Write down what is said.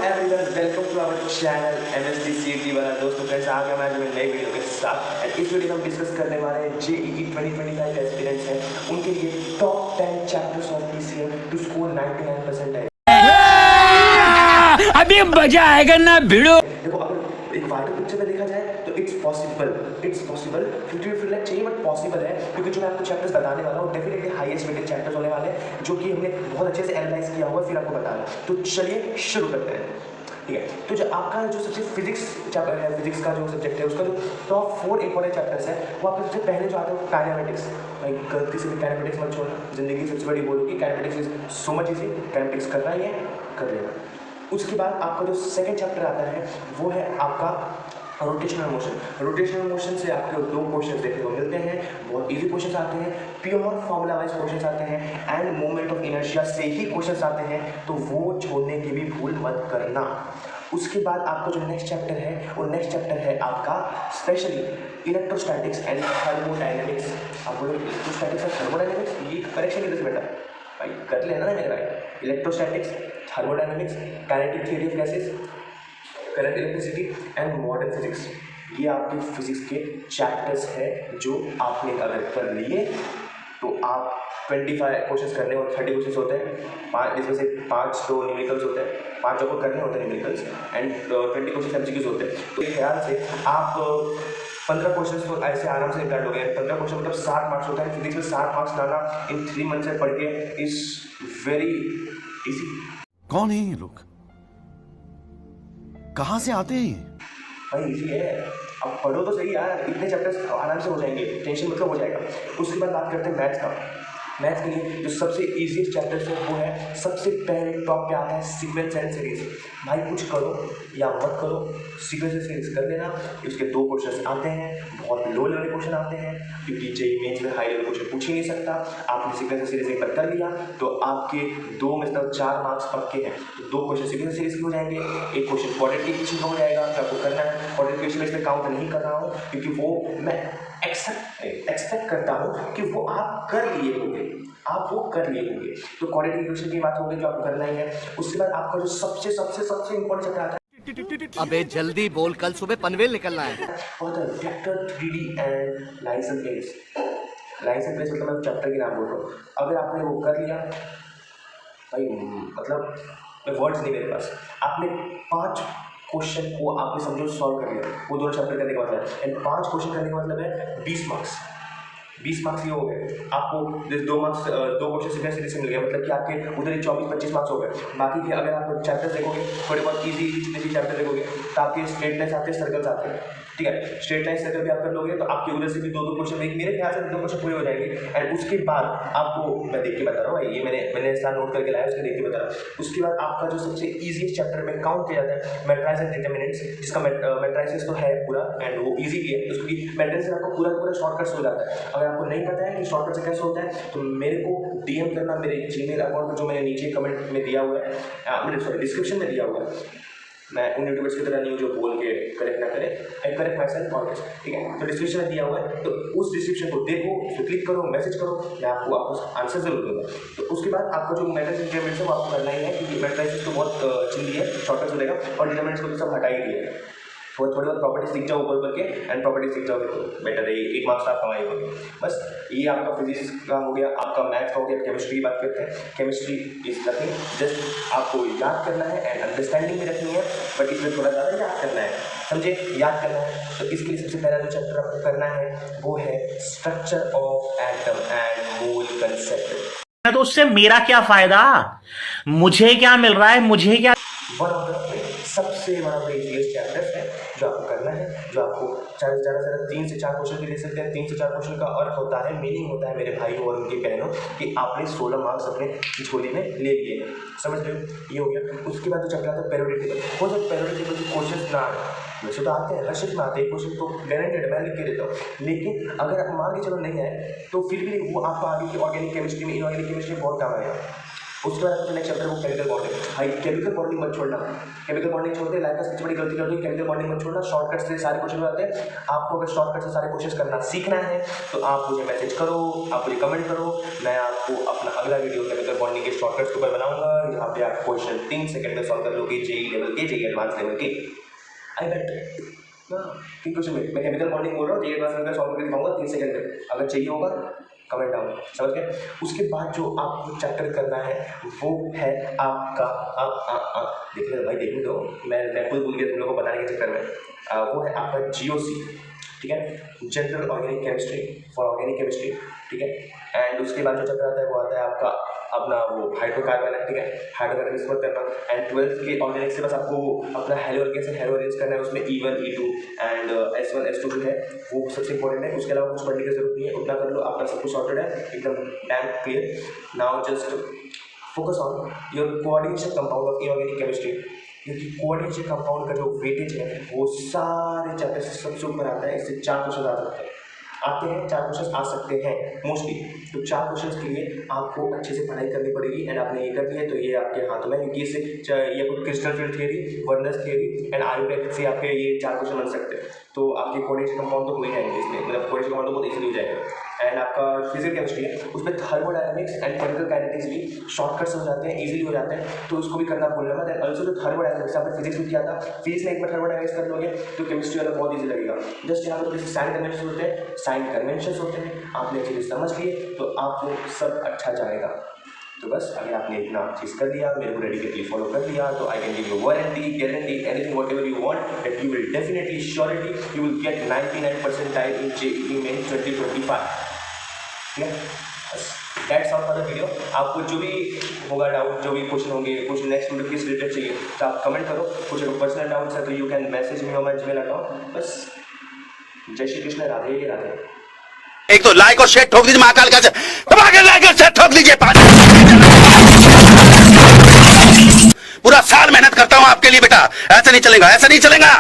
Everyone, welcome to our channel MSD city वाला। दोस्तों friends, आ गया मैं आज नई वीडियो के साथ। एंड इस वीडियो में हम डिस्कस करने वाले हैं जेईई 2025 एस्पिरेंट्स हैं, उनके लिए top 10 chapters of PCM to score 99% है। अभी मजा आएगा ना भिड़ो। देखो, अगर एक वाटर पिक्चर में देखा जाए तो इट्स पॉसिबल 50 लाख चाहिए बट पॉसिबल है, क्योंकि जो मैं आपको चैप्टर्स बताने वाला हूँ डेफिनेटली हाईएस्ट वेटेड चैप्टर्स होने वाले हैं, जो कि हमने बहुत अच्छे से एनालाइज किया हुआ, फिर आपको बता रहा हूँ। तो चलिए शुरू करते हैं। ठीक है, तो जो आपका जो सबसे फिजिक्स चैप्टर है, फिजिक्स का जो सब्जेक्ट है, उसका जो टॉप 4 इंपॉर्टेंट चैप्टर्स है, वो आपके सबसे पहले जो आते हैं काइनेमेटिक्स। भाई गलती से भी काइनेमेटिक्स मत छोड़ना, जिंदगी की सबसे बड़ी बोल होगी। Kinematics is so much easy, kinematics करना ही है, कर लेना। उसके बाद आपका जो सेकंड चैप्टर आता है वो है आपका रोटेशनल मोशन। रोटेशनल मोशन से आपके दो क्वेश्चन देखने को मिलते हैं, बहुत इजी क्वेश्चन आते हैं, प्योर फॉर्मूला वाइज क्वेश्चन आते हैं, एंड मोमेंट ऑफ इनर्शिया से ही क्वेश्चन आते हैं, तो वो छोड़ने की भी भूल मत करना। उसके बाद आपका जो नेक्स्ट चैप्टर है वो नेक्स्ट चैप्टर है आपका स्पेशली इलेक्ट्रोस्टैटिक्स एंड थर्मोडायनेमिक्स। आप बोले इलेक्ट्रोस्टैटिक्स एंड थर्मोडायनेमिक्स, ये करेक्शन नहीं बेटा, भाई कर लेना ना मेरा भाई। Electrostatics, thermodynamics, kinetic theory of gases, current electricity and modern physics, ये आपके फिजिक्स के चैप्टर्स हैं जो आपने अगर कर लिए तो आप 25 क्वेश्चन करने और 30 क्वेश्चन होते हैं, 5 जिसमें से 5 तो न्यूमेरिकल्स होते हैं, 5 आपको करने होते हैं न्यूमेरिकल्स, एंड 20 क्वेश्चन एमसीक्यूज होते हैं। तो एक ख्याल से आप 15 क्वेश्चन तो ऐसे आराम से निकाल लोगे। 15 क्वेश्चन मतलब 60 मार्क्स होता है। फिजिक्स में 60 मार्क्स लाना इन 3 मंथ से पढ़ के इज वेरी इजी। कौन है ये लोग, कहाँ से आते हैं? भाई इजी है, अब पढ़ो तो सही यार, इतने चैप्टर्स आराम से हो जाएंगे, टेंशन मतलब हो जाएगा। उसके बाद बात करते हैं मैथ्स का। मैथ्स के लिए जो सबसे इजीएस्ट चैप्टर्स है वो है, सबसे पहले टॉप पे आता है सीक्वेंस एंड सीरीज। भाई कुछ करो या मत करो, सीक्वेंस एंड सीरीज कर लेना। उसके 2 क्वेश्चन आते हैं, बहुत लो लेवल क्वेश्चन आते हैं, क्योंकि जेईई मेंस में हाई लेवल क्वेश्चन पूछ ही नहीं सकता। आपने सीक्वेंस एंड सीरीज एक बार कर लिया तो आपके 2 में से 4 मार्क्स पक्के हैं। तो 2 क्वेश्चन सीक्वेंस सीरीज के हो जाएंगे, एक क्वेश्चन क्वाड्रेटिक इक्वेशन का हो जाएगा, तो आपको करना है। क्वाड्रेटिक इक्वेशन में इसमें काउंट नहीं कर रहा हूँ, क्योंकि वो मैं एक्सपेक्ट करता हूँ कि वो आप कर लिए होंगे, आप वो कर लिए होंगे। तो क्वाड्रेटिक इक्वेशन की बात होगी जो आपको करना ही है। उसके बाद आपका जो सबसे इंपॉर्टेंट चैप्टर आता है, अबे जल्दी बोल, कल सुबह पनवेल निकलना है। और vector 3D and lines and planes. Lines and planes मतलब मैं चैप्टर की नाम बोल रहा हूँ। अगर आपने वो कर लिया भाई, मतलब मैं वर्ड्स नहीं मेरे पास, आपने 5 क्वेश्चन को आपने समझो सॉल्व कर लिया, वो दोनों चैप्टर करने का मतलब है। एंड 5 क्वेश्चन करने का मतलब है 20 मार्क्स। 20 मार्क्स ये हो गए आपको। 2 मार्क्स 2 क्वेश्चन सीक्वेंस से मिल गया, मतलब कि आपके उधर ही 24-25 मार्क्स हो गए। बाकी के अगर आप चैप्टर देखोगे, थोड़े बहुत इजी जितने चैप्टर देखोगे, तो आपके स्ट्रेट लाइन्स आते हैं, सर्कल्स आते हैं। ठीक है, स्ट्रेट लाइन सर्कल भी आप कर लोगे तो आपके उधर से भी 2-2 क्वेश्चन, मेरे ख्याल से 2 क्वेश्चन पूरे हो जाएंगे। एंड उसके बाद आपको मैं देख के बता रहा हूँ भाई, ये मैंने ऐसा नोट करके लाया, उसके देख के बता रहा हूँ। उसके बाद आपका जो सबसे ईजीएस्ट चैप्टर में काउंट किया जाता है मैट्राइज एंड डिटर्मिनेंट्स, जिसका मैट्राइसिस तो है पूरा एंड वो ईजी भी है, क्योंकि मैट्राइसिस आपको पूरा शॉर्टकट हो जाता है। अगर आपको नहीं पता है कि शॉर्टकट से कैसे होता है तो मेरे को डीएम करना, मेरे जीमेल अकाउंट जो मैंने नीचे कमेंट में दिया हुआ है, मैंने डिस्क्रिप्शन में दिया हुआ है। मैं उन यूट्यूबर्स की तरह नहीं हूँ जो बोल के करेक्ट ना करे, आई करेक्ट माई सेल्फ ऑलवेज। ठीक है, तो डिस्क्रिप्शन में दिया हुआ है, तो उस डिस्क्रिप्शन को देखो, उस पर क्लिक करो, मैसेज करो, मैं आपको वापस आंसर जरूर दूंगा। तो उसके बाद आपका जो मैट्रिक्स डिटरमिनेंट्स है वो आपको करना ही है, क्योंकि मैट्रिक्स तो बहुत चिंदी है, शॉर्टकट चलेगा, और डिटरमिनेंट्स को तो सब हटा ही दिया है। वो थोड़ी बहुत प्रॉपर्टीज सीख जाओ ऊपर के, एंड प्रॉपर्टीज सीख जाओगे तो बेटर है, 1 मार्क्स आप कमाएंगे। बस ये आपका फिजिक्स का हो गया, आपका मैथ्स का हो गया। केमिस्ट्री की बात करते हैं। केमिस्ट्री इज नथिंग, जस्ट आपको याद करना है एंड अंडरस्टैंडिंग भी रखनी है, बट इसमें थोड़ा ज़्यादा याद करना है, समझे, याद करना है। तो इसके लिए सबसे पहला जो चैप्टर आपको करना है वो है structure of atom and mole concept. तो उससे मेरा क्या फायदा, मुझे क्या मिल रहा है, मुझे क्या। वन ऑफ द सबसे इजीएस्ट चैप्टर्स है जो आपको करना है, जो आपको ज़्यादा से ज़्यादा 3 से 4 क्वेश्चन भी ले सकते हैं। 3 से 4 क्वेश्चन का अर्थ होता है, मीनिंग होता है मेरे भाइयों और उनकी बहनों, कि आपने 16 मार्क्स अपने झोली में ले लिए, समझ रहे हो, ये हो गया। उसके बाद जो चैप्टर आता है पेरियोडिक टेबल। हो सकता है पेरियोडिक टेबल के क्वेश्चन ना आए, वैसे तो आते हैं, हर शिफ्ट में आते हैं क्वेश्चन, तो गारंटेड मैं लिख के देता हूँ। लेकिन अगर आप मान के चलो नहीं आए तो फिर भी वो आपको आगे की ऑर्गेनिक केमिस्ट्री में, इनऑर्गेनिक केमिस्ट्री में बहुत काम आएगा। उसके बाद नेक्स्ट चैप्टर वो केमिकल बॉन्डिंग। भाई केमिकल बॉन्डिंग मत छोड़ना, केमिकल बॉन्डिंग छोड़ते लाइफ का सबसे बड़ी गलती कर दो, केमिकल बॉन्डिंग मत छोड़ना। शॉर्टकट से सारे क्वेश्चन आते हैं, आपको अगर शॉर्टकट से सारे क्वेश्चन करना सीखना है तो आप मुझे मैसेज करो, आप मुझे कमेंट करो, मैं आपको अपना अगला वीडियो केमिकल बॉन्डिंग के शॉर्टकट्स के ऊपर बनाऊंगा। यहाँ पे आप क्वेश्चन 3 सेकंड में सॉल्व कर लोगे, जेई लेवल के, जेई एडवांस लेवल के। आई बेट ठीक क्वेश्चन में मैं केमिकल बॉन्डिंग बोल रहा हूँ, जेई एडवांस लेवल का सॉल्व करके दिखाऊंगा 3 सेकंड में, अगर चाहिए होगा कमेंट डाउन, समझ गए। उसके बाद जो आपको चैप्टर करना है वो है आपका देखने दो भाई, देखने दो, मैं खुद भूल गया तुम लोगों को बताने के चक्कर में। वो है आपका GOC, ठीक है, general organic chemistry for organic chemistry, ठीक है। एंड उसके बाद जो चैप्टर आता है वो आता है आपका अपना वो हाइड्रोकार्बन है, ठीक है, हाइड्रोकार्बन इसको करना। एंड 12th के ऑर्गेनिक से बस आपको अपना हेलो कैसे हेलो अरेंज करना है, उसमें E1 E2 and S1 S2 जो है वो सबसे इंपॉर्टेंट है। उसके अलावा कुछ पढ़ने की जरूरत नहीं है, उतना कर लो, आपका सब कुछ सॉर्टेड है, एकदम dam clear. Now just focus on your coordination compound of inorganic chemistry, क्योंकि कोऑर्डिनेशन कंपाउंड का जो वेटेज है वो सारे चैप्टर से सबसे ऊपर आता है। इससे 4 क्वेश्चन आ सकते हैं, आते हैं 4 क्वेश्चन आ सकते हैं मोस्टली। तो 4 क्वेश्चन के लिए आपको अच्छे से पढ़ाई करनी पड़ेगी। एंड आपने ये कर लिया तो ये आपके हाथों में, क्योंकि इससे ये कुछ crystal field theory, Werner's theory and Ayurveda से आपके ये 4 क्वेश्चन बन सकते हैं। तो आपके कोऑर्डिनेशन कंपाउंड तो हो ही जाएंगे इसमें, मतलब कोऑर्डिनेशन कंपाउंड तो बहुत ईजिली हो जाएगा। एंड आपका फिजिकल केमिस्ट्री है, उसमें थर्मोडायनामिक्स एंड केमिकल काइनेटिक्स भी शॉर्टकट्स हो जाते हैं, इजीली हो जाते हैं, तो उसको भी करना भूलना मत। एंड ऑल्सो जो थर्मोडायनामिक्स, आपने फिजिक्स में किया था, फिजिक्स में एक बार थर्मोडायनामिक्स कर लोगे तो केमिस्ट्री वाला बहुत ईजी लगेगा। जस्ट यहाँ पर जैसे साइन कन्वेंशन होते हैं, साइन कन्वेंशन होते हैं, आपने चीज़ समझ लिए तो आपको सब अच्छा जाएगा। तो बस अगर आपने इतना चीज़ कर लिया, मेरे को डेडिकेटली फॉलो कर लिया, तो I can give you warranty, guarantee, anything what ever you want, that you will definitely surety you will get 99 percentile in JEE main 2025। ठीक है, बस that's all for the video. आपको जो भी होगा डाउट, जो भी क्वेश्चन होंगे, कुछ नेक्स्ट वीडियो किस रिलेटेड चाहिए तो आप कमेंट करो। कुछ अगर पर्सनल डाउट्स है तो you can message me on my Gmail account. बस जय श्री कृष्ण, राधे राधे। एक तो लाइक और शेयर ठोक दीजिए, महाकाल का दबा के लाइक और शेयर ठोक दीजिए। पूरा साल मेहनत करता हूं आपके लिए बेटा, ऐसा नहीं चलेगा, ऐसा नहीं चलेगा।